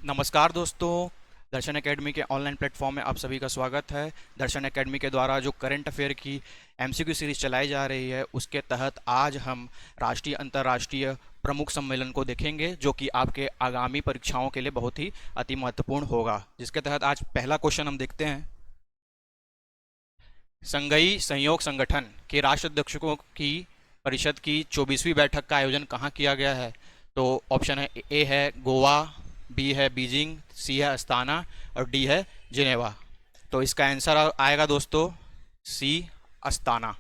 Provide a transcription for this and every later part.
नमस्कार दोस्तों। दर्शन एकेडमी के ऑनलाइन प्लेटफॉर्म में आप सभी का स्वागत है। दर्शन एकेडमी के द्वारा जो करंट अफेयर की एमसीक्यू सीरीज चलाई जा रही है, उसके तहत आज हम राष्ट्रीय अंतर्राष्ट्रीय प्रमुख सम्मेलन को देखेंगे, जो कि आपके आगामी परीक्षाओं के लिए बहुत ही अति महत्वपूर्ण होगा। जिसके तहत आज पहला क्वेश्चन हम देखते हैं। संघीय सहयोग संगठन के राष्ट्राध्यक्षों की परिषद की 24वीं बैठक का आयोजन कहाँ किया गया है? तो ऑप्शन है, ए है गोवा, बी है बीजिंग, सी है अस्ताना और डी है जिनेवा। तो इसका आंसर आएगा दोस्तों सी, अस्ताना।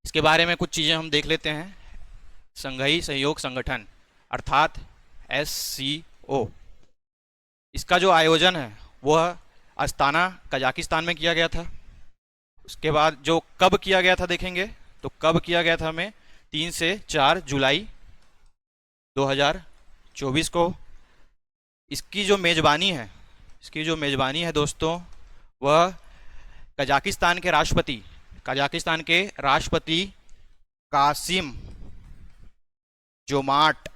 इसके बारे में कुछ चीज़ें हम देख लेते हैं। संघीय सहयोग संगठन अर्थात SCO, इसका जो आयोजन है वह अस्ताना कजाकिस्तान में किया गया था। उसके बाद जो कब किया गया था देखेंगे, तो कब किया गया था हमें 3 से 4 जुलाई 2024 को। इसकी जो मेज़बानी है दोस्तों, वह कजाकिस्तान के राष्ट्रपति कासिम जोमार्ट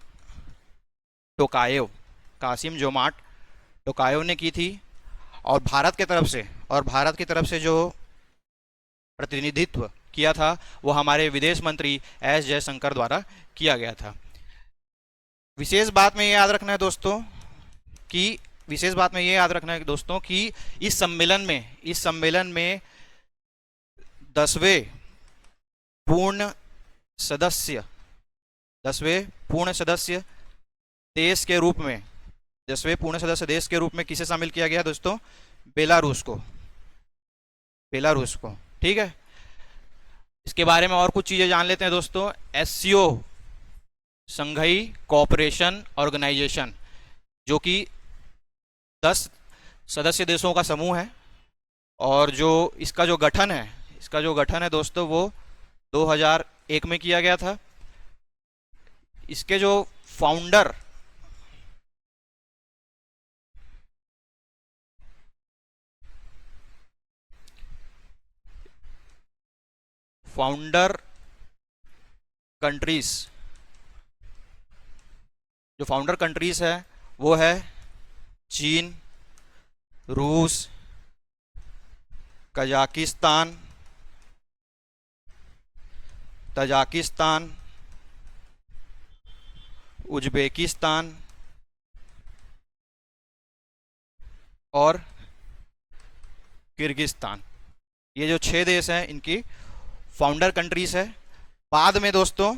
टोकायेव ने की थी। और भारत की तरफ से जो प्रतिनिधित्व किया था वो हमारे विदेश मंत्री एस जयशंकर द्वारा किया गया था। विशेष बात में ये याद रखना है दोस्तों कि इस सम्मेलन में 10वें पूर्ण सदस्य देश के रूप में 10वें पूर्ण सदस्य देश के रूप में किसे शामिल किया गया दोस्तों? बेलारूस को। ठीक है, इसके बारे में और कुछ चीजें जान लेते हैं दोस्तों। SCO संघीय कोऑपरेशन ऑर्गेनाइजेशन, जो कि 10 सदस्य देशों का समूह है, और जो इसका जो गठन है दोस्तों, वो 2001 में किया गया था। इसके जो फाउंडर कंट्रीज है वो है चीन, रूस, कजाकिस्तान, तजाकिस्तान, उज्बेकिस्तान और किर्गिस्तान। ये जो 6 देश हैं, इनकी फाउंडर कंट्रीज है। बाद में दोस्तों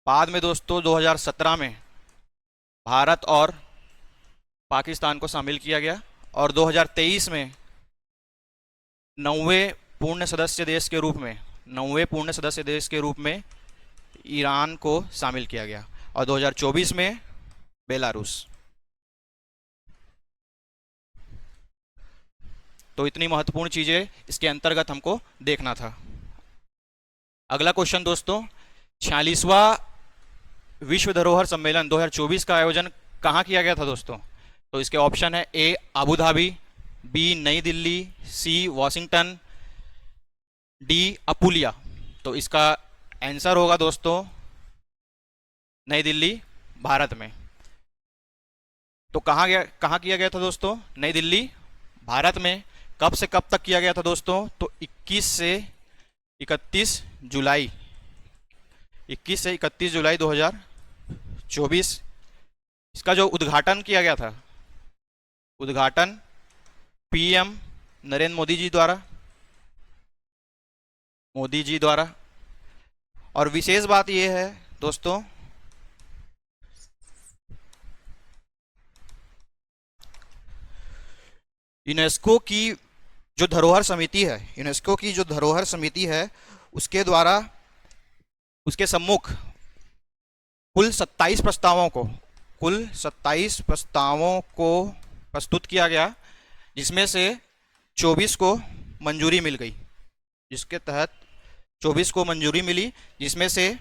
बाद में दोस्तों 2017 में भारत और पाकिस्तान को शामिल किया गया, और 2023 में 9वें पूर्ण सदस्य देश के रूप में ईरान को शामिल किया गया, और 2024 में बेलारूस। तो इतनी महत्वपूर्ण चीजें इसके अंतर्गत हमको देखना था। अगला क्वेश्चन दोस्तों, 46वां विश्व धरोहर सम्मेलन 2024 का आयोजन कहाँ किया गया था दोस्तों? तो इसके ऑप्शन है, ए अबू धाबी, बी नई दिल्ली, सी वॉशिंगटन, डी अपुलिया। तो इसका आंसर होगा दोस्तों नई दिल्ली, भारत में। तो कहाँ किया गया था दोस्तों? नई दिल्ली, भारत में। कब से कब तक किया गया था दोस्तों? तो 21 से 31 जुलाई 2024। इसका जो उद्घाटन किया गया था, PM नरेंद्र मोदी जी द्वारा। और विशेष बात यह है दोस्तों, यूनेस्को की जो धरोहर समिति है उसके द्वारा उसके सम्मुख कुल 27 प्रस्तावों को प्रस्तुत किया गया, जिसमें से 24 को मंजूरी मिल गई। जिसमें से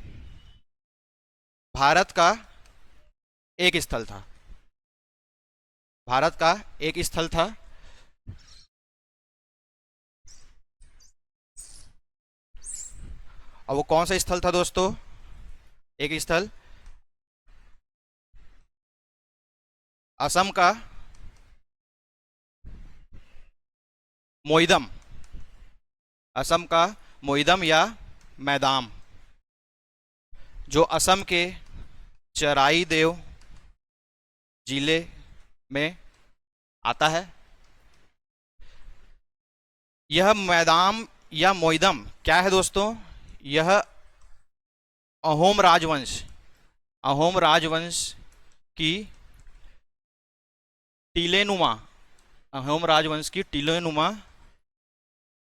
भारत का एक स्थल था। और वो कौन सा स्थल था दोस्तों? एक स्थल असम का मोइदम, असम का मोइदम या मैदाम, जो असम के चराई देव जिले में आता है। यह मैदाम या मोइदम क्या है दोस्तों? यह अहोम राजवंश, अहोम राजवंश की टीलेनुमा, अहोम राजवंश की टीलेनुमा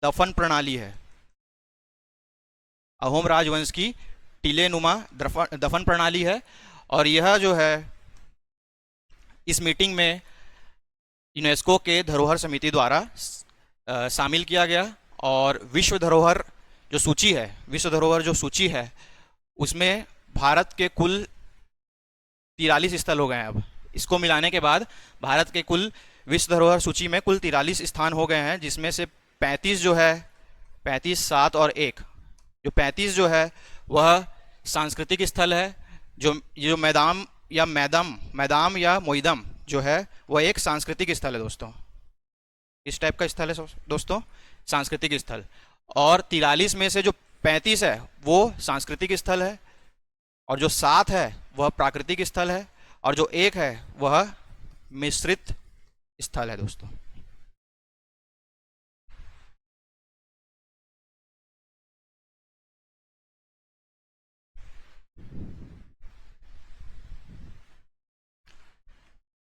दफन प्रणाली है। अहोम राजवंश की टीलेनुमा दफन प्रणाली है। और यह जो है इस मीटिंग में यूनेस्को के धरोहर समिति द्वारा शामिल किया गया। और विश्व धरोहर जो सूची है, विश्व धरोहर जो सूची है उसमें भारत के कुल 43 स्थल हो गए हैं। अब इसको मिलाने के बाद भारत के कुल विश्व धरोहर सूची में कुल 43 स्थान हो गए हैं, जिसमें से 35 जो है 35, 7 और 1, जो 35 जो है वह सांस्कृतिक स्थल है। जो मैदाम या मोइदम जो है वह एक सांस्कृतिक स्थल है दोस्तों। इस टाइप का स्थल है दोस्तों, सांस्कृतिक स्थल। और 43 में से जो 35 है वो सांस्कृतिक स्थल है, और जो 7 है वह प्राकृतिक स्थल है, और जो 1 है वह मिश्रित स्थल है दोस्तों।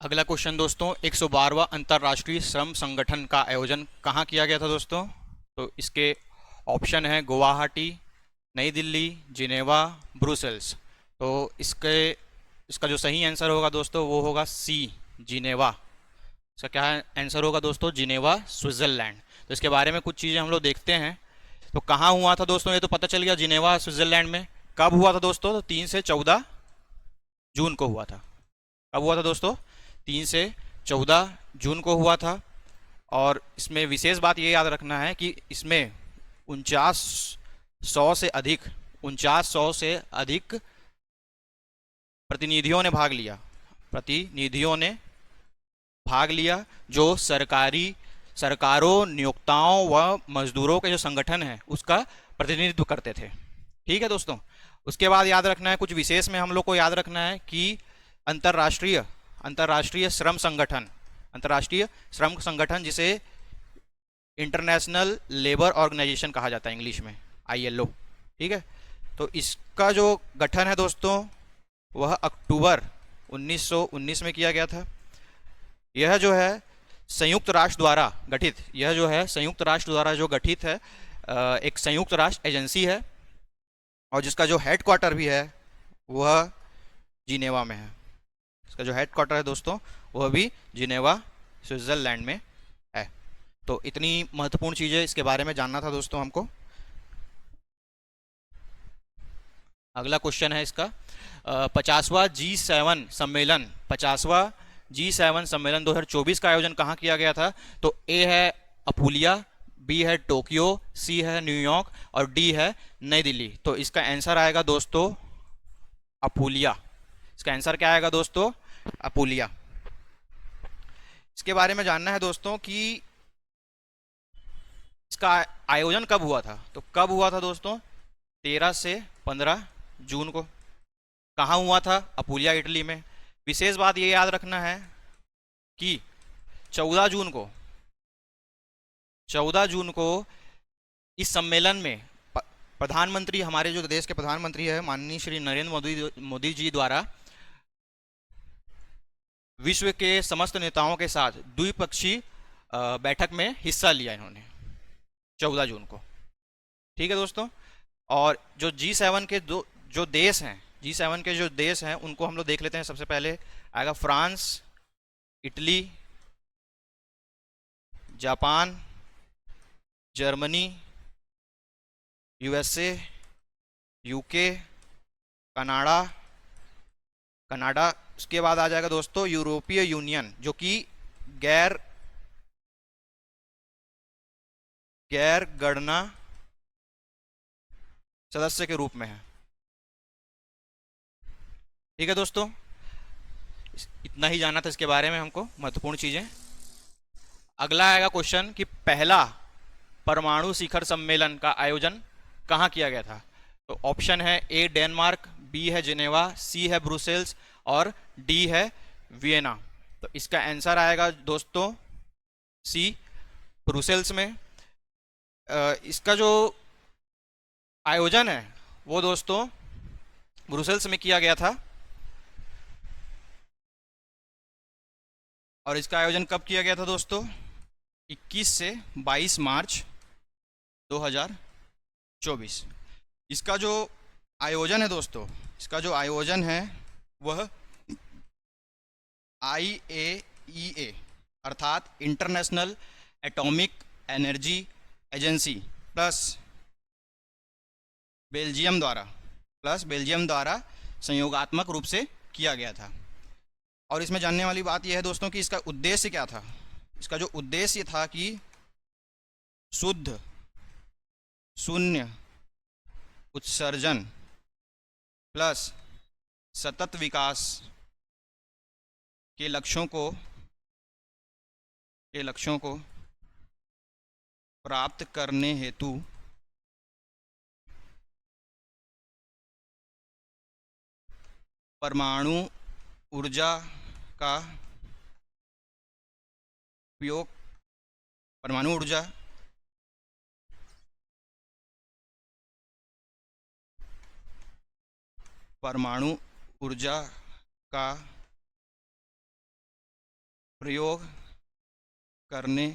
अगला क्वेश्चन दोस्तों, 112वां अंतर्राष्ट्रीय श्रम संगठन का आयोजन कहाँ किया गया था दोस्तों? तो इसके ऑप्शन है गुवाहाटी, नई दिल्ली, जिनेवा, ब्रुसेल्स। तो इसका जो सही आंसर होगा दोस्तों वो होगा सी, जिनेवा। इसका क्या आंसर होगा दोस्तों? Geneva, Switzerland. तो इसके बारे में कुछ चीज़ें हम लोग देखते हैं। तो कहाँ हुआ था दोस्तों? ये तो पता चल गया, जिनेवा स्विट्जरलैंड में। कब हुआ था दोस्तों? तो 3 से 14 जून को हुआ था। कब हुआ था दोस्तों? 3 से 14 जून को हुआ था। और इसमें विशेष बात ये याद रखना है कि इसमें 4900 से अधिक प्रतिनिधियों ने भाग लिया। प्रतिनिधियों ने भाग लिया जो सरकारों, नियोक्ताओं व मजदूरों के जो संगठन है उसका प्रतिनिधित्व करते थे। ठीक है दोस्तों। उसके बाद याद रखना है, कुछ विशेष में हम लोग को याद रखना है कि अंतर्राष्ट्रीय श्रम संगठन जिसे इंटरनेशनल लेबर ऑर्गेनाइजेशन कहा जाता है इंग्लिश में, ILO। ठीक है। तो इसका जो गठन है दोस्तों वह अक्टूबर 1919 में किया गया था। यह जो है संयुक्त राष्ट्र द्वारा जो गठित है, एक संयुक्त राष्ट्र एजेंसी है, और जिसका जो हेडक्वार्टर भी है वह जिनेवा में है। इसका जो हेडक्वार्टर है दोस्तों वह भी जिनेवा, स्विट्जरलैंड में है। तो इतनी महत्वपूर्ण चीज़ें इसके बारे में जानना था दोस्तों हमको। अगला क्वेश्चन है इसका, 50वां G7 सम्मेलन 2024 का आयोजन कहाँ किया गया था? तो ए है अपुलिया, बी है टोक्यो, सी है न्यूयॉर्क और डी है नई दिल्ली। तो इसका आंसर आएगा दोस्तों अपुलिया। इसका आंसर क्या आएगा दोस्तों? अपुलिया। इसके बारे में जानना है दोस्तों कि इसका आयोजन कब हुआ था। तो कब हुआ था दोस्तों? 13 से 15 जून को। कहाँ हुआ था? अपुलिया, इटली में। विशेष बात ये याद रखना है कि 14 जून को इस सम्मेलन में प्रधानमंत्री, हमारे जो देश के प्रधानमंत्री है माननीय श्री नरेंद्र मोदी जी द्वारा विश्व के समस्त नेताओं के साथ द्विपक्षीय बैठक में हिस्सा लिया इन्होंने 14 जून को। ठीक है दोस्तों। और जो G7 के जो देश हैं उनको हम लोग देख लेते हैं। सबसे पहले आएगा France, Italy, Japan, Germany, USA, UK, Canada. उसके बाद आ जाएगा दोस्तों यूरोपीय यूनियन, जो कि गैर गणना सदस्य के रूप में है। ठीक है दोस्तों, इतना ही जानना था इसके बारे में हमको, महत्वपूर्ण चीजें। अगला आएगा क्वेश्चन कि पहला परमाणु शिखर सम्मेलन का आयोजन कहाँ किया गया था। तो ऑप्शन है ए डेनमार्क, बी है जिनेवा, सी है ब्रुसेल्स और डी है वियना। तो इसका आंसर आएगा दोस्तों सी, ब्रुसेल्स में। इसका जो आयोजन है वो दोस्तों ब्रुसेल्स में किया गया था। और इसका आयोजन कब किया गया था दोस्तों? 21 से 22 मार्च 2024। इसका जो आयोजन है दोस्तों, इसका जो आयोजन है वह IAEA अर्थात international atomic energy agency Belgium द्वारा संयोगात्मक रूप से किया गया था। और इसमें जानने वाली बात यह है दोस्तों कि इसका उद्देश्य क्या था। इसका जो उद्देश्य था कि शुद्ध शून्य उत्सर्जन प्लस सतत विकास के लक्ष्यों को प्राप्त करने हेतु परमाणु ऊर्जा का उपयोग परमाणु ऊर्जा का प्रयोग करने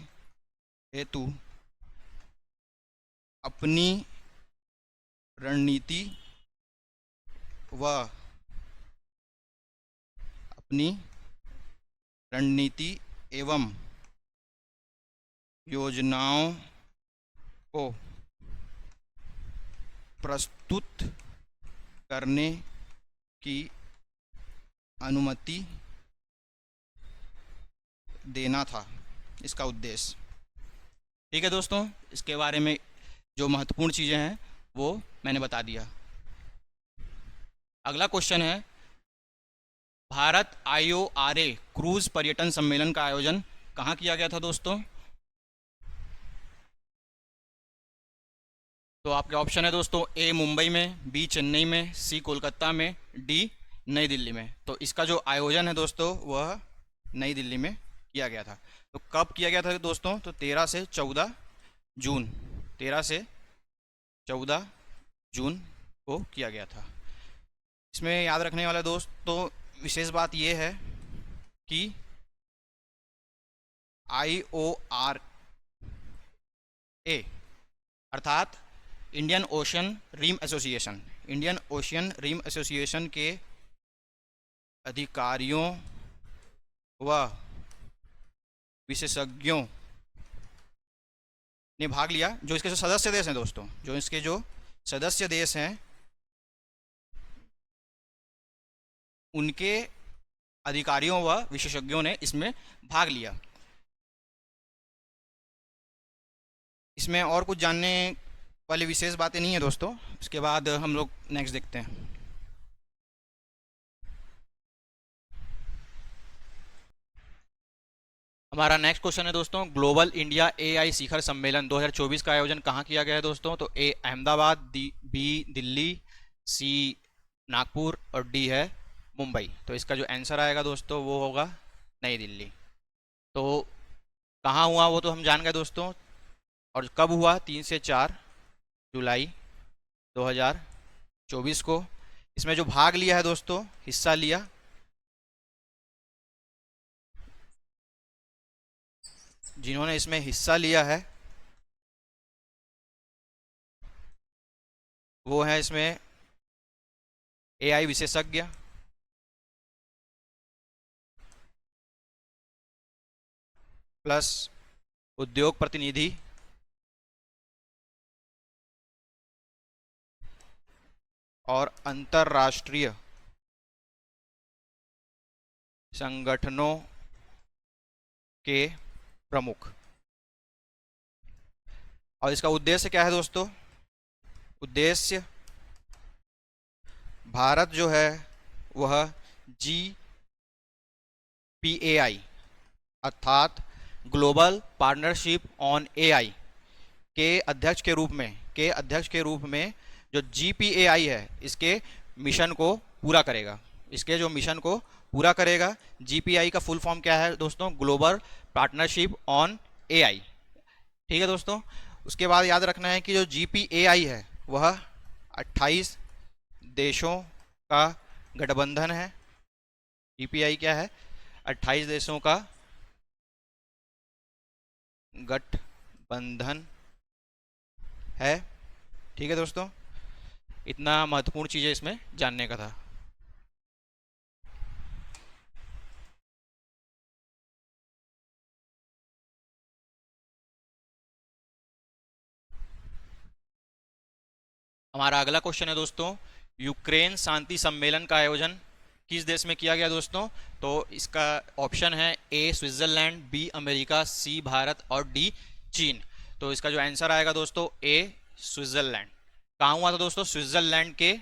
हेतु अपनी रणनीति एवं योजनाओं को प्रस्तुत करने की अनुमति देना था इसका उद्देश्य। ठीक है दोस्तों, इसके बारे में जो महत्वपूर्ण चीज़ें हैं वो मैंने बता दिया। अगला क्वेश्चन है, भारत IORA क्रूज पर्यटन सम्मेलन का आयोजन कहाँ किया गया था दोस्तों? तो आपके ऑप्शन है दोस्तों ए मुंबई में, बी चेन्नई में, सी कोलकाता में, डी नई दिल्ली में। तो इसका जो आयोजन है दोस्तों वह नई दिल्ली में किया गया था। तो कब किया गया था दोस्तों? तो 13 से 14 जून को किया गया था। इसमें याद रखने वाला दोस्तों विशेष बात यह है कि IORA अर्थात इंडियन ओशन रिम एसोसिएशन के अधिकारियों व विशेषज्ञों ने भाग लिया। जो इसके जो सदस्य देश हैं दोस्तों, उनके अधिकारियों व विशेषज्ञों ने इसमें भाग लिया। इसमें और कुछ जानने वाली विशेष बातें नहीं है दोस्तों। इसके बाद हम लोग नेक्स्ट देखते हैं। हमारा नेक्स्ट क्वेश्चन है दोस्तों, ग्लोबल इंडिया AI शिखर सम्मेलन 2024 का आयोजन कहाँ किया गया है दोस्तों? तो ए अहमदाबाद, बी दिल्ली, सी नागपुर और डी है मुंबई। तो इसका जो आंसर आएगा दोस्तों वो होगा नई दिल्ली। तो कहाँ हुआ वो तो हम जान गए दोस्तों, और कब हुआ? 3 से 4 जुलाई 2024 को। इसमें जो भाग लिया है दोस्तों, हिस्सा लिया, जिन्होंने इसमें हिस्सा लिया है वो है इसमें AI विशेषज्ञ, प्लस उद्योग प्रतिनिधि, और अंतर्राष्ट्रीय संगठनों के प्रमुख। और इसका उद्देश्य क्या है दोस्तों? उद्देश्य भारत जो है वह GPAI अर्थात ग्लोबल पार्टनरशिप ऑन एआई के अध्यक्ष के रूप में जो GPAI है इसके मिशन को पूरा करेगा। इसके जो मिशन को पूरा करेगा। GPAI का फुल फॉर्म क्या है दोस्तों? Global partnership on AI. ठीक है दोस्तों। उसके बाद याद रखना है कि जो GPAI है वह 28 देशों का गठबंधन है। GPAI क्या है? 28 देशों का गठबंधन है। ठीक है दोस्तों, इतना महत्वपूर्ण चीज़ है इसमें जानने का था। हमारा अगला क्वेश्चन है दोस्तों, यूक्रेन शांति सम्मेलन का आयोजन किस देश में किया गया दोस्तों? तो इसका ऑप्शन है ए स्विट्जरलैंड, बी अमेरिका, सी भारत और डी चीन। तो इसका जो आंसर आएगा दोस्तों ए स्विट्जरलैंड। कहाँ हुआ था दोस्तों? स्विट्जरलैंड के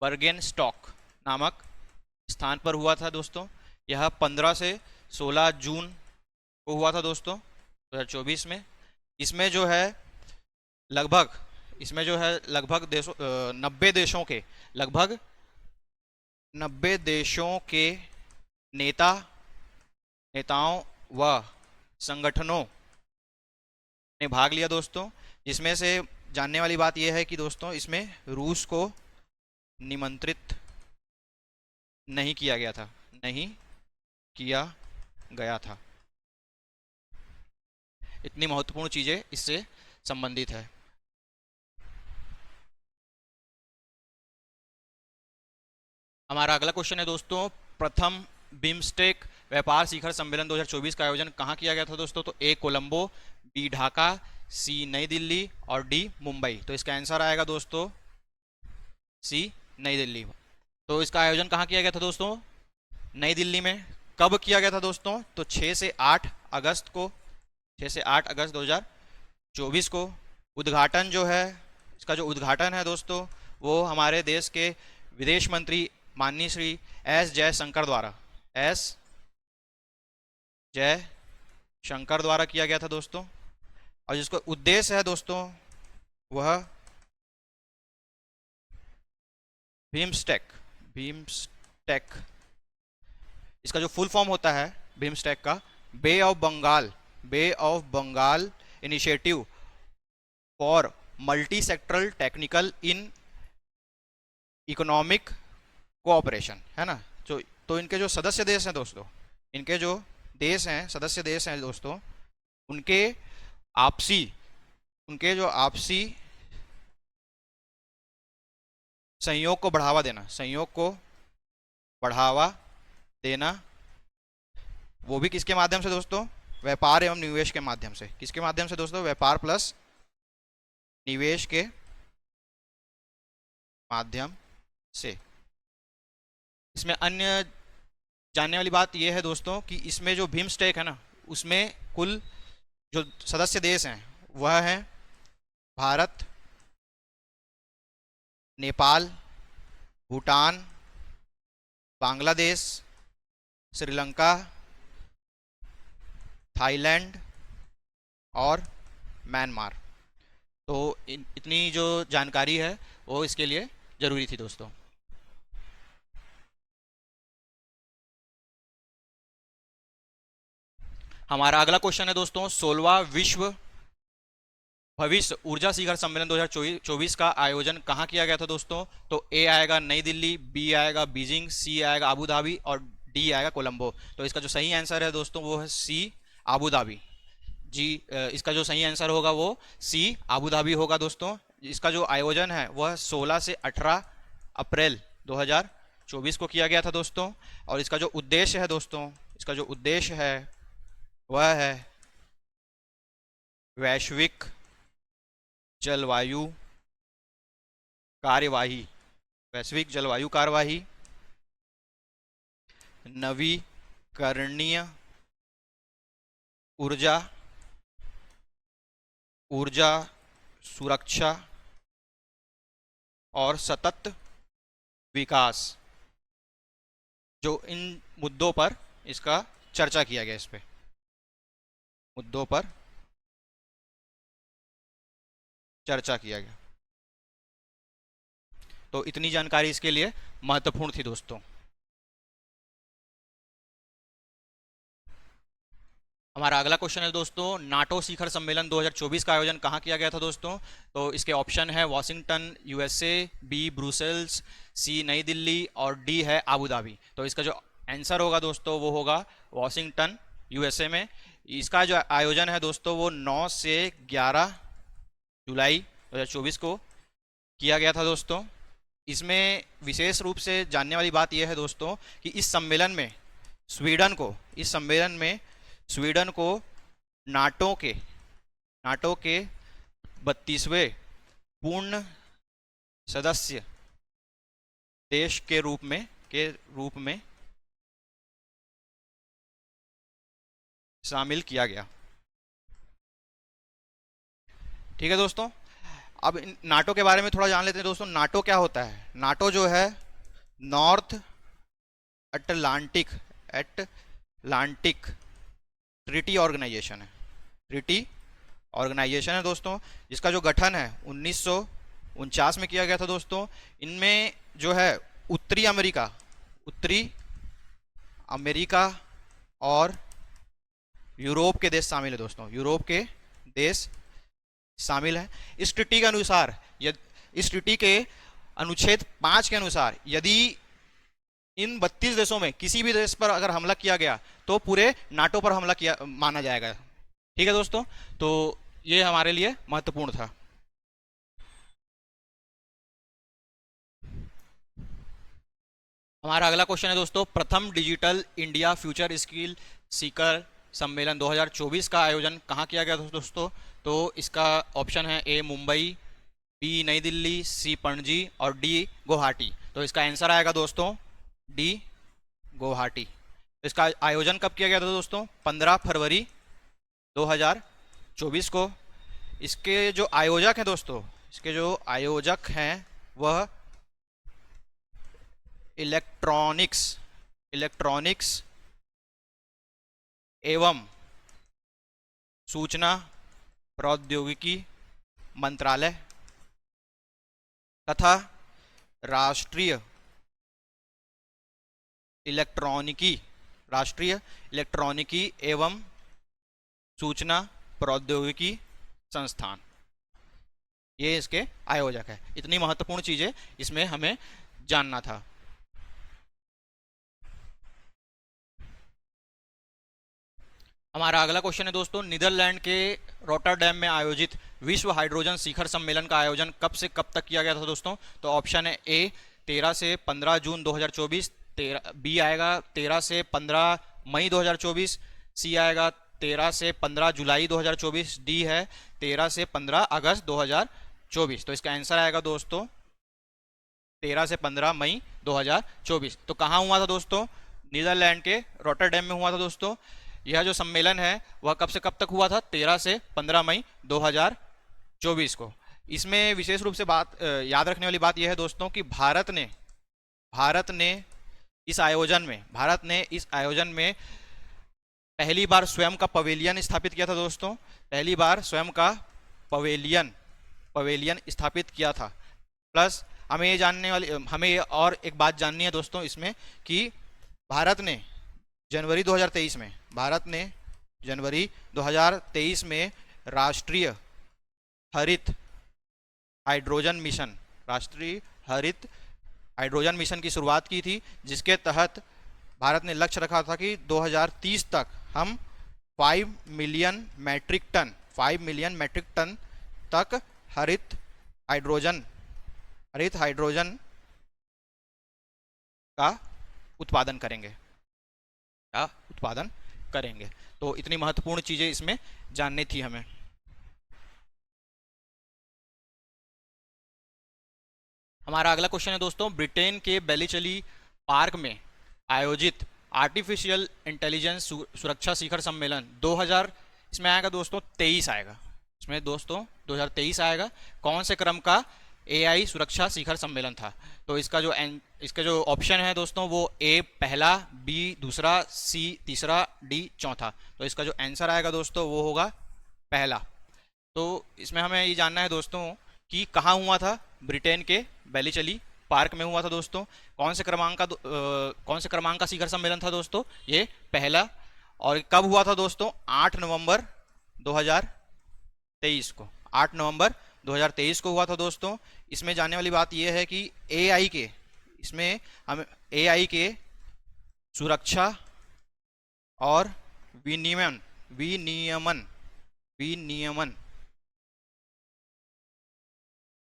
बर्गेन स्टॉक नामक स्थान पर हुआ था दोस्तों। यह 15 से 16 जून को हुआ था दोस्तों 2024 में। इसमें जो है लगभग 90 देशों के लगभग 90 देशों के नेताओं व संगठनों ने भाग लिया दोस्तों। जिसमें से जानने वाली बात यह है कि दोस्तों इसमें रूस को निमंत्रित नहीं किया गया था। इतनी महत्वपूर्ण चीजें इससे संबंधित है। हमारा अगला क्वेश्चन है दोस्तों, प्रथम बिम्स्टेक व्यापार शिखर सम्मेलन 2024 का आयोजन कहाँ किया गया था दोस्तों? तो ए कोलंबो, बी ढाका, सी नई दिल्ली और डी मुंबई। तो इसका आंसर आएगा दोस्तों सी नई दिल्ली। तो इसका आयोजन कहाँ किया गया था दोस्तों? नई दिल्ली में। कब किया गया था दोस्तों? तो 6 से 8 अगस्त 2024 को। उद्घाटन जो है, इसका जो उद्घाटन है दोस्तों वो हमारे देश के विदेश मंत्री माननीय श्री एस जयशंकर द्वारा किया गया था दोस्तों। और जिसका उद्देश्य है दोस्तों वह भीमस्टेक। इसका जो फुल फॉर्म होता है भीमस्टेक का, bay of Bengal initiative for multi sectoral technical and economic cooperation, है ना। तो इनके जो सदस्य देश हैं दोस्तों, सदस्य देश हैं दोस्तों, उनके आपसी सहयोग को बढ़ावा देना, वो भी किसके माध्यम से दोस्तों? व्यापार एवं निवेश के माध्यम से। किसके माध्यम से दोस्तों? व्यापार प्लस निवेश के माध्यम से। इसमें अन्य जानने वाली बात यह है दोस्तों कि इसमें जो बिम्स्टेक है ना, उसमें कुल जो सदस्य देश हैं वह है भारत, नेपाल, भूटान, बांग्लादेश, श्रीलंका, थाईलैंड और म्यांमार। तो इतनी जो जानकारी है वो इसके लिए जरूरी थी दोस्तों। हमारा अगला क्वेश्चन है दोस्तों, 16वां विश्व भविष्य ऊर्जा शिखर सम्मेलन 2024 का आयोजन कहाँ किया गया था दोस्तों? तो ए आएगा नई दिल्ली, बी आएगा बीजिंग, सी आएगा अबू धाबी और डी आएगा कोलंबो। तो इसका जो सही आंसर है दोस्तों वो है सी अबू धाबी। इसका जो सही आंसर होगा वो सी अबू धाबी होगा दोस्तों। इसका जो आयोजन है वह 16 से 18 अप्रैल 2024 को किया गया था दोस्तों। और इसका जो उद्देश्य है दोस्तों, वह है वैश्विक जलवायु कार्यवाही, नवीकरणीय ऊर्जा सुरक्षा और सतत विकास, जो इन मुद्दों पर इसका चर्चा किया गया, इस पे मुद्दों पर चर्चा किया गया। तो इतनी जानकारी इसके लिए महत्वपूर्ण थी दोस्तों। हमारा अगला क्वेश्चन है दोस्तों, नाटो शिखर सम्मेलन 2024 का आयोजन कहाँ किया गया था दोस्तों? तो इसके ऑप्शन है वॉशिंगटन यूएसए, बी ब्रुसेल्स, सी नई दिल्ली और डी है आबू धाबी। तो इसका जो आंसर होगा दोस्तों वो होगा वॉशिंगटन यूएसए में। इसका जो आयोजन है दोस्तों वो 9 से 11 जुलाई 2024 को किया गया था दोस्तों। इसमें विशेष रूप से जानने वाली बात यह है दोस्तों कि इस सम्मेलन में स्वीडन को नाटो के 32वें पूर्ण सदस्य देश के रूप में शामिल किया गया। ठीक है दोस्तों, अब नाटो के बारे में थोड़ा जान लेते हैं दोस्तों। नाटो क्या होता है? नाटो जो है नॉर्थ अटलांटिक ट्रीटी ऑर्गेनाइजेशन है दोस्तों, जिसका जो गठन है 1949 में किया गया था दोस्तों। इनमें जो है उत्तरी अमेरिका और यूरोप के देश शामिल है दोस्तों, यूरोप के देश शामिल है। इस ट्रीटी के अनुसार, इस ट्रीटी के अनुच्छेद 5 के अनुसार यदि इन 32 देशों में किसी भी देश पर अगर हमला किया गया तो पूरे नाटो पर हमला किया माना जाएगा। ठीक है दोस्तों, तो ये हमारे लिए महत्वपूर्ण था। हमारा अगला क्वेश्चन है दोस्तों, प्रथम digital India future skill Sikar सम्मेलन 2024 का आयोजन कहाँ किया गया था दोस्तों? तो इसका ऑप्शन है ए मुंबई, बी नई दिल्ली, सी पणजी और डी गुवाहाटी। तो इसका आंसर आएगा दोस्तों डी गुवाहाटी। तो इसका आयोजन कब किया गया था दोस्तों? 15 फरवरी 2024 को। इसके जो आयोजक हैं वह इलेक्ट्रॉनिक्स एवं सूचना प्रौद्योगिकी मंत्रालय तथा राष्ट्रीय इलेक्ट्रॉनिकी एवं सूचना प्रौद्योगिकी संस्थान, ये इसके आयोजक है। इतनी महत्वपूर्ण चीजें इसमें हमें जानना था। हमारा अगला क्वेश्चन है दोस्तों, नीदरलैंड के रोटरडैम में आयोजित विश्व हाइड्रोजन शिखर सम्मेलन का आयोजन कब से कब तक किया गया था दोस्तों? तो ऑप्शन है ए 13 से 15 जून 2024, बी आएगा 13 से 15 मई 2024, सी आएगा 13 से 15 जुलाई 2024, डी है 13 से 15 अगस्त 2024। तो इसका आंसर आएगा दोस्तों 13 से 15 मई 2024। तो कहाँ हुआ था दोस्तों? नीदरलैंड के रोटरडैम में हुआ था दोस्तों। यह जो सम्मेलन है वह कब से कब तक हुआ था? 13 से 15 मई 2024 को। इसमें विशेष रूप से याद रखने वाली बात यह है दोस्तों कि भारत ने इस आयोजन में पहली बार स्वयं का पवेलियन स्थापित किया था दोस्तों। पहली बार स्वयं का पवेलियन स्थापित किया था। प्लस हमें और एक बात जाननी है दोस्तों इसमें कि भारत ने जनवरी 2023 में राष्ट्रीय हरित हाइड्रोजन मिशन की शुरुआत की थी, जिसके तहत भारत ने लक्ष्य रखा था कि 2030 तक हम 5 मिलियन मैट्रिक टन तक हरित हाइड्रोजन का उत्पादन करेंगे। तो इतनी महत्वपूर्ण चीजें इसमें जाननी थी हमें। हमारा अगला क्वेश्चन है दोस्तों, ब्रिटेन के बेलिचली पार्क में आयोजित आर्टिफिशियल इंटेलिजेंस सुरक्षा शिखर सम्मेलन 2000, इसमें आएगा दोस्तों 23 आएगा, इसमें दोस्तों 2023 आएगा। कौन से क्रम का एआई सुरक्षा शिखर सम्मेलन था। तो इसका जो ऑप्शन है दोस्तों वो ए पहला, बी दूसरा, सी तीसरा, डी चौथा। तो इसका जो आंसर आएगा दोस्तों वो होगा पहला। तो इसमें हमें ये जानना है दोस्तों कि कहाँ हुआ था। ब्रिटेन के बैलीचली पार्क में हुआ था दोस्तों। कौन से क्रमांक का शिखर सम्मेलन था दोस्तों? ये पहला। और कब हुआ था दोस्तों? 8 नवंबर 2023 को। 8 नवंबर 2023 को हुआ था दोस्तों। इसमें जानने वाली बात यह है कि इसमें हम एआई के सुरक्षा और विनियमन विनियमन विनियमन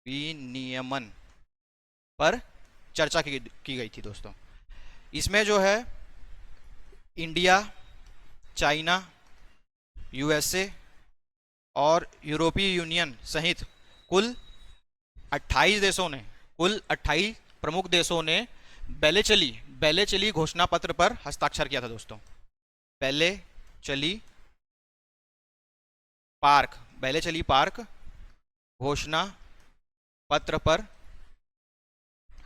विनियमन पर चर्चा की गई थी दोस्तों। इसमें जो है इंडिया, चाइना, यूएसए और यूरोपीय यूनियन सहित कुल 28 प्रमुख देशों ने बैलेचली घोषणा पत्र पर हस्ताक्षर किया था दोस्तों। बैलेचली पार्क घोषणा पत्र पर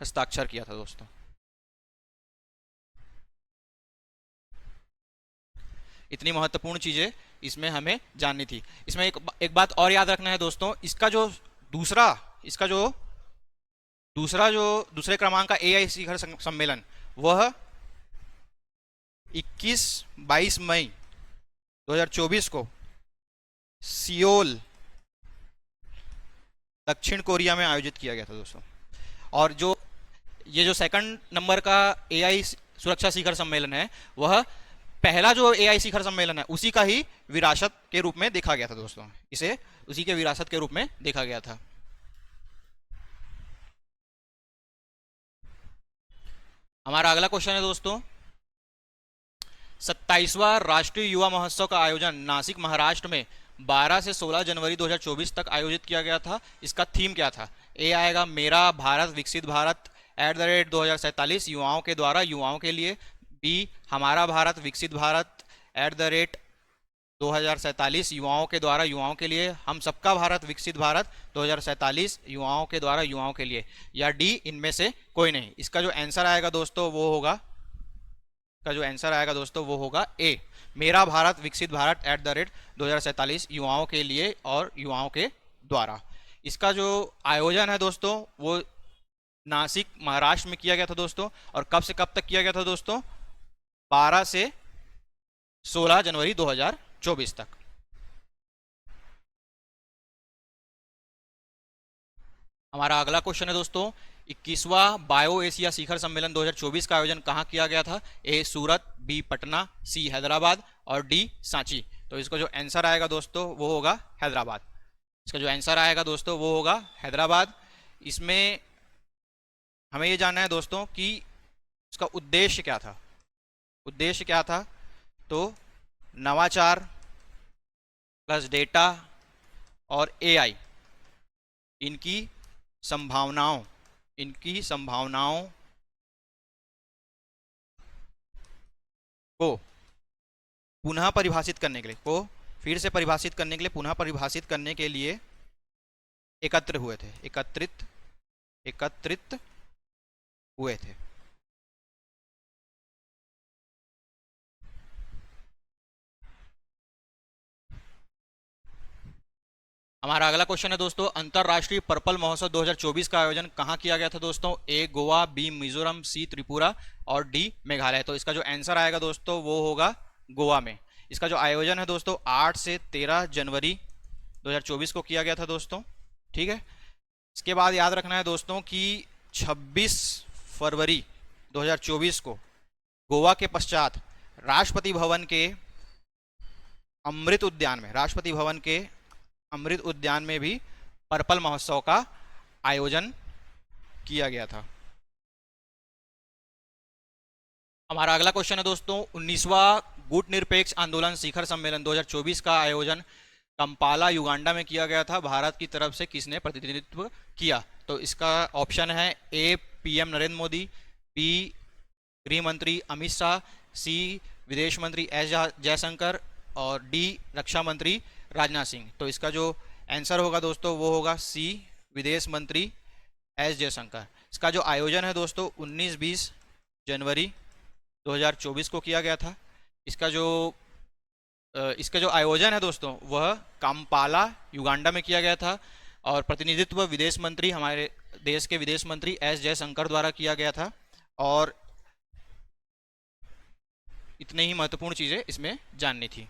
हस्ताक्षर किया था दोस्तों। इतनी महत्वपूर्ण चीजें इसमें हमें जाननी थी। इसमें एक बात और याद रखना है दोस्तों, दूसरे क्रमांक का एआई शिखर सम्मेलन वह 21-22 मई 2024 को सियोल, दक्षिण कोरिया में आयोजित किया गया था दोस्तों। और ये जो सेकंड नंबर का एआई सुरक्षा शिखर सम्मेलन है वह पहला जो एआई शिखर सम्मेलन है उसी का ही विरासत के रूप में देखा गया था दोस्तों। इसे उसी के विरासत के रूप में देखा गया था। हमारा अगला क्वेश्चन है दोस्तों, 27वां राष्ट्रीय युवा महोत्सव का आयोजन नासिक महाराष्ट्र में 12 से 16 जनवरी 2024 तक आयोजित किया गया था। इसका थीम क्या था? ए आएगा मेरा भारत विकसित भारत @2047 युवाओं के द्वारा युवाओं के लिए। बी हमारा भारत विकसित भारत @2047 युवाओं के द्वारा युवाओं के लिए। हम सबका भारत विकसित भारत 2047 युवाओं के द्वारा युवाओं के लिए। या डी इनमें से कोई नहीं। इसका जो आंसर आएगा दोस्तों वो होगा ए मेरा भारत विकसित भारत @2047 युवाओं के लिए और युवाओं के द्वारा। इसका जो आयोजन है दोस्तों वो नासिक महाराष्ट्र में किया गया था दोस्तों। और कब से कब तक किया गया था दोस्तों? 12 से 16 जनवरी 2024 तक। हमारा अगला क्वेश्चन है दोस्तों, 21वां बायो एशिया शिखर सम्मेलन 2024 का आयोजन कहाँ किया गया था? ए सूरत, बी पटना, सी हैदराबाद और डी सांची। तो इसका जो आंसर आएगा दोस्तों वो होगा हैदराबाद। इसका जो आंसर आएगा दोस्तों वो होगा हैदराबाद। इसमें हमें ये जानना है दोस्तों कि इसका उद्देश्य क्या था। तो नवाचार प्लस डेटा और एआई इनकी संभावनाओं को पुनः परिभाषित करने के लिए एकत्रित हुए थे। हमारा अगला क्वेश्चन है दोस्तों, अंतरराष्ट्रीय पर्पल महोत्सव 2024 का आयोजन कहाँ किया गया था दोस्तों? ए गोवा, बी मिजोरम, सी त्रिपुरा और डी मेघालय। तो इसका जो आंसर आएगा दोस्तों वो होगा गोवा में। इसका जो आयोजन है दोस्तों 8 से 13 जनवरी 2024 को किया गया था दोस्तों। ठीक है। इसके बाद याद रखना है दोस्तों कि 26 फरवरी 2024 को गोवा के पश्चात राष्ट्रपति भवन के अमृत उद्यान में भी पर्पल महोत्सव का आयोजन किया गया था। हमारा अगला क्वेश्चन है दोस्तों, 19वां गुट निरपेक्ष आंदोलन शिखर सम्मेलन 2024 का आयोजन कंपाला युगांडा में किया गया था। भारत की तरफ से किसने प्रतिनिधित्व किया? तो इसका ऑप्शन है A PM Narendra Modi, B गृह मंत्री अमित शाह, सी विदेश मंत्री एस जयशंकर और डी रक्षा मंत्री राजनाथ सिंह। तो इसका जो आंसर होगा दोस्तों वो होगा सी विदेश मंत्री एस जयशंकर। इसका जो आयोजन है दोस्तों 19-20 जनवरी 2024 को किया गया था। इसका जो इसका जो आयोजन है दोस्तों वह काम्पाला युगांडा में किया गया था और प्रतिनिधित्व विदेश मंत्री, हमारे देश के विदेश मंत्री एस जयशंकर द्वारा किया गया था। और इतने ही महत्वपूर्ण चीज़ें इसमें जाननी थी।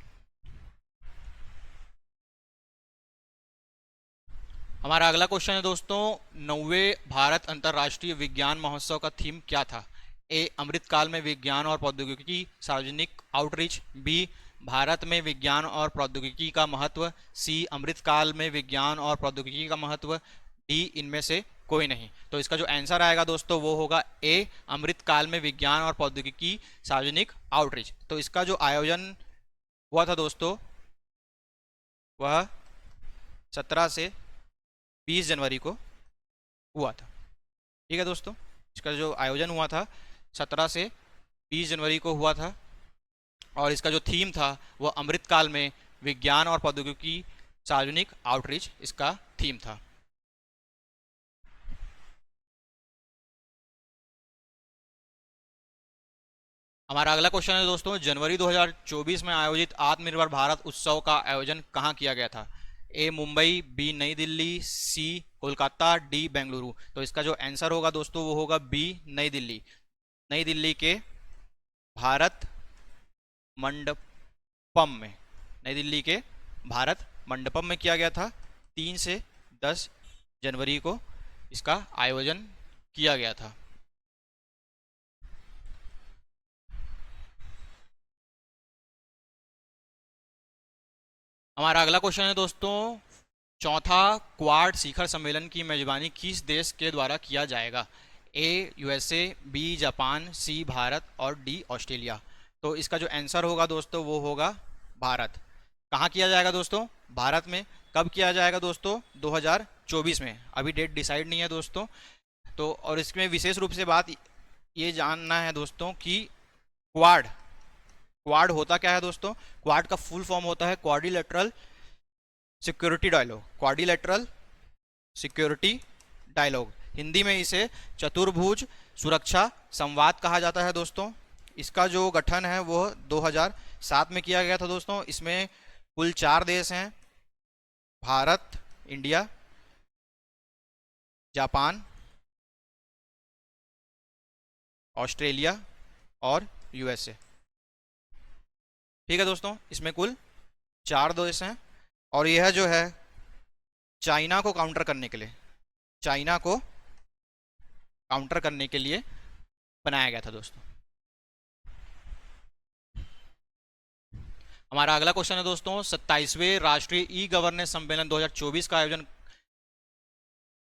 हमारा अगला क्वेश्चन है दोस्तों, 9वें भारत अंतर्राष्ट्रीय विज्ञान महोत्सव का थीम क्या था? ए, अमृतकाल में विज्ञान और प्रौद्योगिकी सार्वजनिक आउटरीच। बी, भारत में विज्ञान और प्रौद्योगिकी का महत्व। सी, अमृतकाल में विज्ञान और प्रौद्योगिकी का महत्व। डी, इनमें से कोई नहीं। तो इसका जो आंसर आएगा दोस्तों वो होगा ए, अमृतकाल में विज्ञान और प्रौद्योगिकी सार्वजनिक आउटरीच। तो इसका जो आयोजन हुआ था दोस्तों वह 17 से 20 जनवरी को हुआ था। ठीक है दोस्तों, इसका जो आयोजन हुआ था 17 से 20 जनवरी को हुआ था और इसका जो थीम था वह अमृतकाल में विज्ञान और प्रौद्योगिकी सार्वजनिक आउटरीच इसका थीम था। हमारा अगला क्वेश्चन है दोस्तों, जनवरी 2024 में आयोजित आत्मनिर्भर भारत उत्सव का आयोजन कहाँ किया गया था? ए, मुंबई। बी, नई दिल्ली। सी, कोलकाता। डी, बेंगलुरु। तो इसका जो आंसर होगा दोस्तों वो होगा बी, नई दिल्ली। नई दिल्ली के भारत मंडपम में, नई दिल्ली के भारत मंडपम में किया गया था। 3 से 10 जनवरी को इसका आयोजन किया गया था। हमारा अगला क्वेश्चन है दोस्तों, चौथा क्वाड शिखर सम्मेलन की मेजबानी किस देश के द्वारा किया जाएगा? A, USA. B, Japan. C, Bharat. और डी, ऑस्ट्रेलिया। तो इसका जो आंसर होगा दोस्तों वो होगा भारत। कहाँ किया जाएगा दोस्तों? भारत में। कब किया जाएगा दोस्तों? 2024 में। अभी डेट डिसाइड नहीं है दोस्तों। तो और इसमें विशेष रूप से बात ये जानना है दोस्तों कि क्वाड क्वाड होता क्या है दोस्तों? क्वाड का फुल फॉर्म होता है quadrilateral security dialogue. Quadrilateral security dialogue, Hindi में इसे चतुर्भुज सुरक्षा संवाद कहा जाता है दोस्तों। इसका जो गठन है वो 2007 में किया गया था दोस्तों। इसमें कुल 4 देश हैं, भारत, इंडिया, जापान, ऑस्ट्रेलिया और यूएसए। ठीक है दोस्तों, इसमें कुल 4 देश हैं और यह जो है चाइना को काउंटर करने के लिए, चाइना को काउंटर करने के लिए बनाया गया था दोस्तों। हमारा अगला क्वेश्चन है दोस्तों, 27वें राष्ट्रीय ई गवर्नेंस सम्मेलन 2024 का आयोजन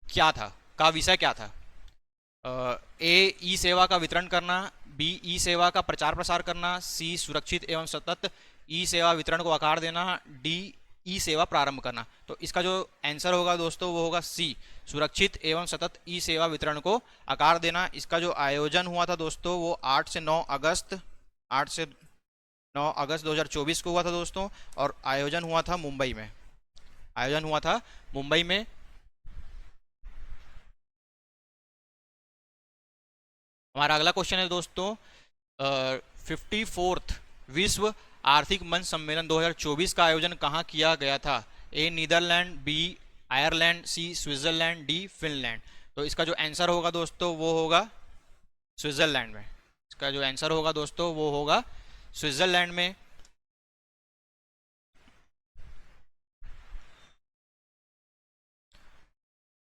क्या था? का विषय क्या था? ए, ई सेवा का वितरण करना। बी, ई सेवा का प्रचार प्रसार करना। सी, सुरक्षित एवं सतत ई सेवा वितरण को आकार देना। डी, ई सेवा प्रारंभ करना। तो इसका जो आंसर होगा दोस्तों वो होगा सी, सुरक्षित एवं सतत ई सेवा वितरण को आकार देना। इसका जो आयोजन हुआ था दोस्तों वो 8 से 9 अगस्त 2024 को हुआ था दोस्तों और आयोजन हुआ था मुंबई में। आयोजन हुआ था मुंबई में। हमारा अगला क्वेश्चन है दोस्तों, 54th विश्व आर्थिक मंच सम्मेलन 2024 का आयोजन कहाँ किया गया था? A, Netherland. B, Ireland. C, Switzerland. D, Finland. तो इसका जो आंसर होगा दोस्तों वो होगा स्विट्जरलैंड में। इसका जो आंसर होगा दोस्तों वो होगा स्विट्जरलैंड में।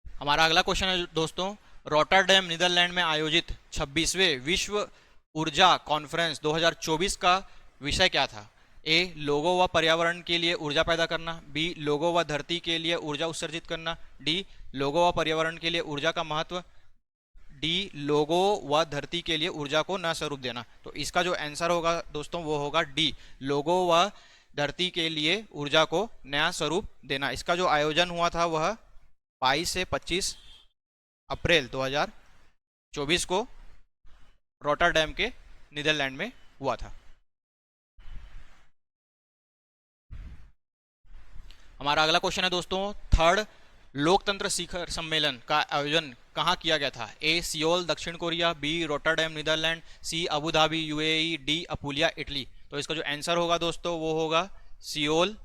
हमारा अगला क्वेश्चन है दोस्तों, रॉटरडैम नीदरलैंड में आयोजित 26वें विश्व ऊर्जा कॉन्फ्रेंस 2024 का विषय क्या था? ए, लोगों व पर्यावरण के लिए ऊर्जा पैदा करना। बी, लोगों व धरती के लिए ऊर्जा उत्सर्जित करना। डी, लोगों व पर्यावरण के लिए ऊर्जा का महत्व। डी, लोगों व धरती के लिए ऊर्जा को नया स्वरूप देना। तो इसका जो आंसर होगा दोस्तों वो होगा डी, लोगों व धरती के लिए ऊर्जा को नया स्वरूप देना। इसका जो आयोजन हुआ था वह 22 से 25 अप्रैल 2024 को रॉटरडैम के नीदरलैंड में हुआ था। हमारा अगला क्वेश्चन है दोस्तों, 3rd लोकतंत्र शिखर सम्मेलन का आयोजन कहाँ किया गया था? ए सियोल दक्षिण Korea, B Rotterdam Netherland, C Abu Dhabi UAE, D Apulia Italy. तो इसका जो आंसर होगा दोस्तों वो होगा सियोल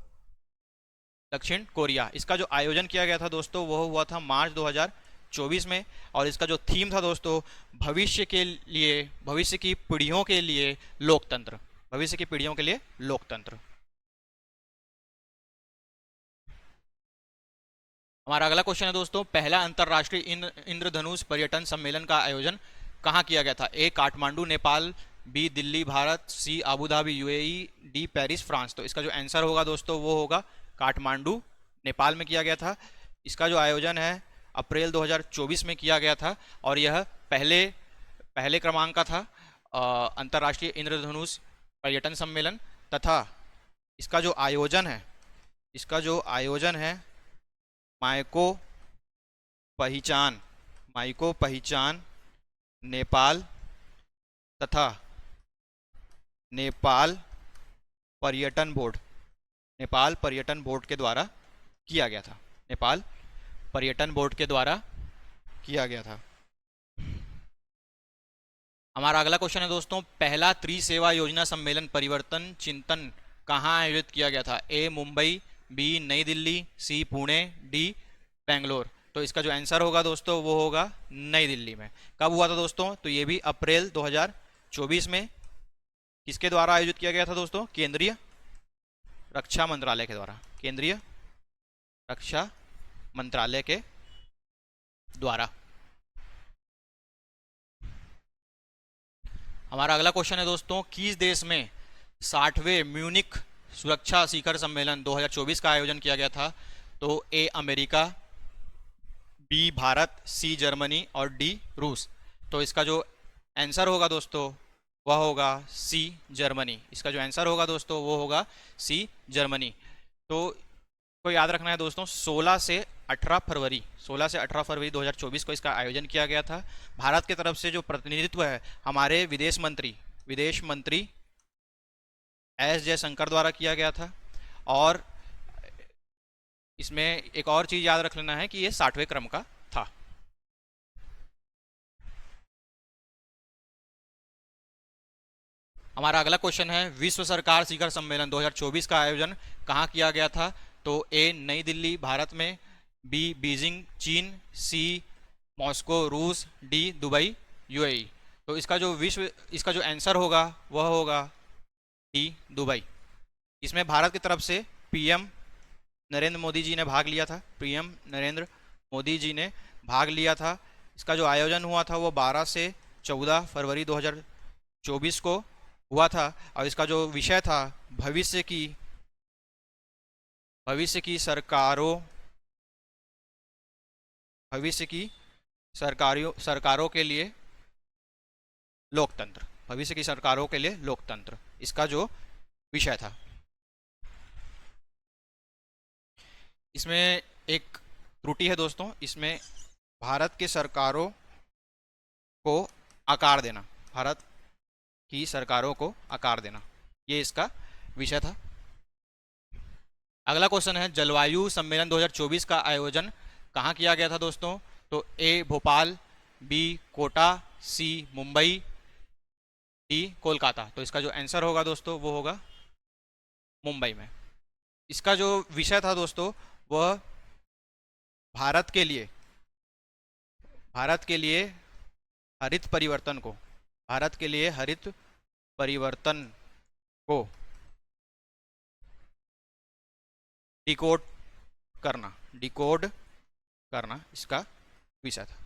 दक्षिण कोरिया। इसका जो आयोजन किया गया था दोस्तों वह हुआ था मार्च 2024 में, और इसका जो थीम था दोस्तों भविष्य के लिए, भविष्य की पीढ़ियों के लिए लोकतंत्र, भविष्य की पीढ़ियों के लिए लोकतंत्र। हमारा अगला क्वेश्चन है दोस्तों, पहला अंतरराष्ट्रीय इंद्रधनुष पर्यटन सम्मेलन का आयोजन कहाँ किया गया था? A Kathmandu Nepal, B Delhi Bharat, C Abu Dhabi UAE, D Paris France. तो इसका जो आंसर होगा दोस्तों वो होगा काठमांडू नेपाल में किया गया था। इसका जो आयोजन है अप्रैल 2024 में किया गया था, और यह पहले पहले क्रमांक का था अंतर्राष्ट्रीय इंद्रधनुष पर्यटन सम्मेलन। तथा इसका जो आयोजन है, इसका जो आयोजन है माइको पहचान, माइको पहचान नेपाल तथा नेपाल पर्यटन बोर्ड, नेपाल पर्यटन बोर्ड के द्वारा किया गया था, नेपाल पर्यटन बोर्ड के द्वारा किया गया था। हमारा अगला क्वेश्चन है दोस्तों, पहला त्रिसेवा योजना सम्मेलन परिवर्तन चिंतन कहाँ आयोजित किया गया था? ए मुंबई, बी नई दिल्ली, सी पुणे, डी बेंगलोर। तो इसका जो आंसर होगा दोस्तों वो होगा नई दिल्ली में। कब हुआ था दोस्तों? तो ये भी अप्रैल 2024 में। किसके द्वारा आयोजित किया गया था दोस्तों? केंद्रीय रक्षा मंत्रालय के द्वारा, केंद्रीय रक्षा मंत्रालय के द्वारा। हमारा अगला क्वेश्चन है दोस्तों, किस देश में 60वें म्यूनिक सुरक्षा शिखर सम्मेलन 2024 का आयोजन किया गया था? तो A America, B Bharat, C Germany और डी रूस। तो इसका जो आंसर होगा दोस्तों वह होगा सी जर्मनी। इसका जो आंसर होगा दोस्तों वो होगा सी जर्मनी। तो को याद रखना है दोस्तों 16 से 18 फरवरी 2024 को इसका आयोजन किया गया था। भारत की तरफ से जो प्रतिनिधित्व है हमारे विदेश मंत्री एस जयशंकर द्वारा किया गया था। और इसमें एक और चीज याद रख लेना है कि ये 60वें क्रम का था। हमारा अगला क्वेश्चन है, विश्व सरकार शिखर सम्मेलन 2024 का आयोजन कहाँ किया गया था? तो ए नई दिल्ली भारत में, बी बीजिंग चीन, सी मॉस्को रूस, डी दुबई यूएई। तो इसका जो आंसर होगा वह होगा डी दुबई। इसमें भारत की तरफ से पीएम नरेंद्र मोदी जी ने भाग लिया था, पीएम नरेंद्र मोदी जी ने भाग लिया था। इसका जो आयोजन हुआ था वो 12 से 14 फरवरी 2024 को हुआ था। और इसका जो विषय था भविष्य की सरकारों के लिए लोकतंत्र, भविष्य की सरकारों के लिए लोकतंत्र, इसका जो विषय था। इसमें एक त्रुटि है दोस्तों, इसमें भारत की सरकारों को आकार देना, भारत की सरकारों को आकार देना, ये इसका विषय था। अगला क्वेश्चन है, जलवायु सम्मेलन 2024 का आयोजन कहाँ किया गया था दोस्तों? तो ए भोपाल, बी कोटा, सी मुंबई, डी कोलकाता। तो इसका जो आंसर होगा दोस्तों वो होगा मुंबई में। इसका जो विषय था दोस्तों वह भारत के लिए हरित परिवर्तन को, भारत के लिए हरित परिवर्तन को डिकोड करना इसका विषय था।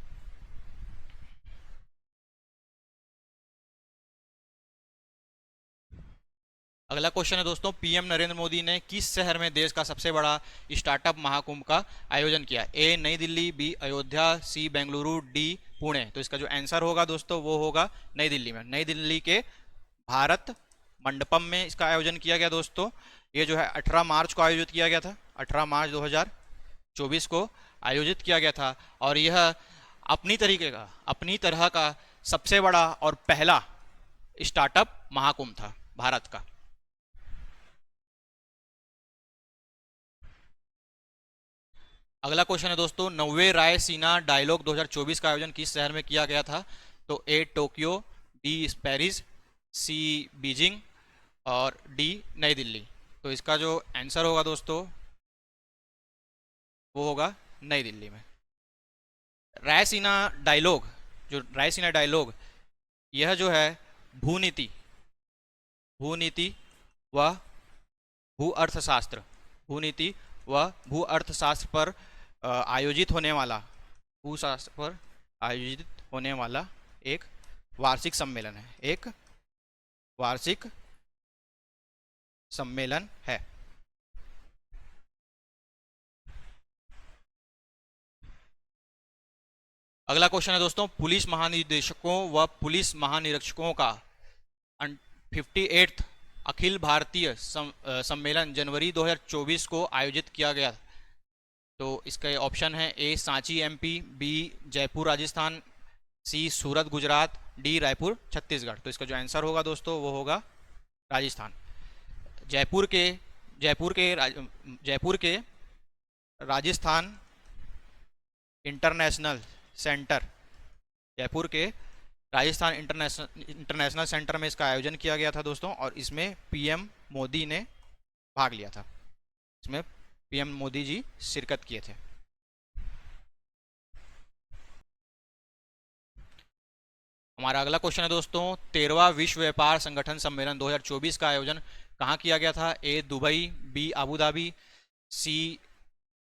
अगला क्वेश्चन है दोस्तों, पीएम नरेंद्र मोदी ने किस शहर में देश का सबसे बड़ा स्टार्टअप महाकुंभ का आयोजन किया? ए नई दिल्ली, बी अयोध्या, सी बेंगलुरु, डी पुणे। तो इसका जो आंसर होगा दोस्तों वो होगा नई दिल्ली में। नई दिल्ली के भारत मंडपम में इसका आयोजन किया गया दोस्तों। ये जो है 18 मार्च को आयोजित किया गया था, 18 मार्च 2024 को आयोजित किया गया था। और यह अपनी तरह का सबसे बड़ा और पहला स्टार्टअप महाकुंभ था भारत का। अगला क्वेश्चन है दोस्तों, 90वें रायसीना डायलॉग 2024 का आयोजन किस शहर में किया गया था? तो ए टोक्यो, बी पेरिस, सी बीजिंग और डी नई दिल्ली। तो इसका जो आंसर होगा दोस्तों वो होगा नई दिल्ली में। रायसीना डायलॉग, जो रायसीना डायलॉग, यह जो है भूनीति भूनीति व भू अर्थशास्त्र भूनीति व भू अर्थशास्त्र पर आयोजित होने वाला भूशास्त्र पर आयोजित होने वाला एक वार्षिक सम्मेलन है, एक वार्षिक सम्मेलन है। अगला क्वेश्चन है दोस्तों, पुलिस महानिदेशकों व पुलिस महानिरीक्षकों का 58th अखिल भारतीय सम्मेलन जनवरी 2024 को आयोजित किया गया। तो इसका ऑप्शन है ए सांची एमपी, बी जयपुर राजस्थान, सी सूरत गुजरात, डी रायपुर छत्तीसगढ़। तो इसका जो आंसर होगा दोस्तों वो होगा राजस्थान। जयपुर के राजस्थान इंटरनेशनल सेंटर जयपुर के राजस्थान इंटरनेशनल सेंटर में इसका आयोजन किया गया था दोस्तों, और इसमें पीएम मोदी ने भाग लिया था। इसमें पीएम मोदी जी शिरकत किए थे। हमारा अगला क्वेश्चन है दोस्तों, 13वां विश्व व्यापार संगठन सम्मेलन 2024 का आयोजन कहाँ किया गया था? ए दुबई, बी अबू धाबी, सी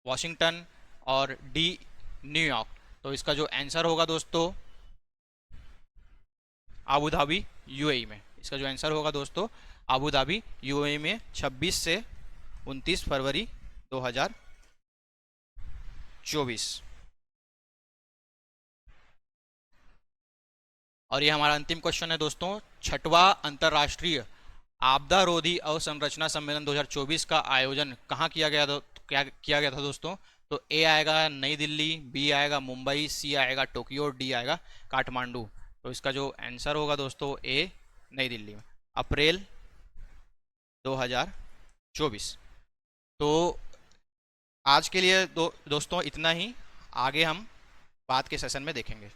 वॉशिंगटन और डी न्यूयॉर्क। तो इसका जो आंसर होगा दोस्तों अबू धाबी यूएई में। इसका जो आंसर होगा दोस्तों अबू धाबी यूएई में 26 से 29 फरवरी 2024। और ये हमारा अंतिम क्वेश्चन है दोस्तों, 6वां अंतर्राष्ट्रीय आपदा रोधी अवसंरचना सम्मेलन 2024 का आयोजन कहाँ किया गया था दोस्तों? तो ए आएगा नई दिल्ली, बी आएगा मुंबई, सी आएगा टोक्यो, डी आएगा काठमांडू। तो इसका जो आंसर होगा दोस्तों ए नई दिल्ली में, अप्रैल 2024। तो आज के लिए दोस्तों इतना ही, आगे हम बाद के सेशन में देखेंगे।